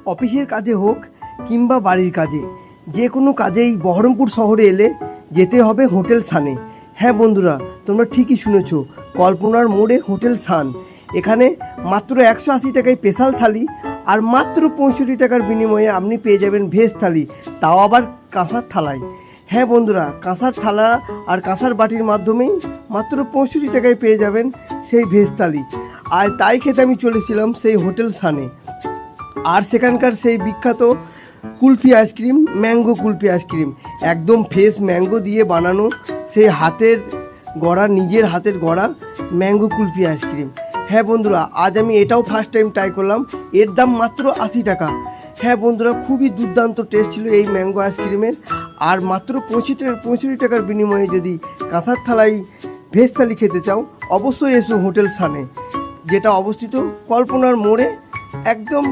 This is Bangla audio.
অফিসের কাজে হোক কিংবা বাড়ির কাজে, যে কোনো কাজেই বহরমপুর শহরে এলে যেতে হবে হোটেল সানে। হ্যাঁ বন্ধুরা, তোমরা ঠিকই শুনেছো, কল্পনার মোড়ে হোটেল সান। এখানে মাত্র 180 টাকায় স্পেশাল থালি আর মাত্র 65 টাকার বিনিময়ে আপনি পেয়ে যাবেন ভেজ থালি, তাও আবার কাঁসার থালায়। হ্যাঁ বন্ধুরা, কাঁসার থালা আর কাঁসার বাটির মাধ্যমেই মাত্র 65 টাকায় পেয়ে যাবেন সেই ভেজ থালি। আর তাই খেতে আমি চলেছিলাম সেই হোটেল সানে। আর সেখানকার সেই বিখ্যাত kulfi ice cream, mango kulfi ice cream, একদম ফ্রেশ ম্যাঙ্গো দিয়ে বানানো সেই হাতের গড়া, নিজের হাতের গড়া ম্যাঙ্গো কুলফি আইসক্রিম। হ্যাঁ বন্ধুরা, আজ আমি এটাও ফার্স্ট টাইম ট্রাই করলাম। এর দাম মাত্র 80 টাকা। হ্যাঁ বন্ধুরা, খুবই দুর্দান্ত টেস্ট ছিল এই ম্যাঙ্গো আইসক্রিমের। আর মাত্র 65 টাকার বিনিময়ে যদি কাঁসার থালায় ভেজ থালি খেতে চাও, অবশ্যই এসো হোটেল সানে, যেটা অবস্থিত কল্পনার মোড়ে একদম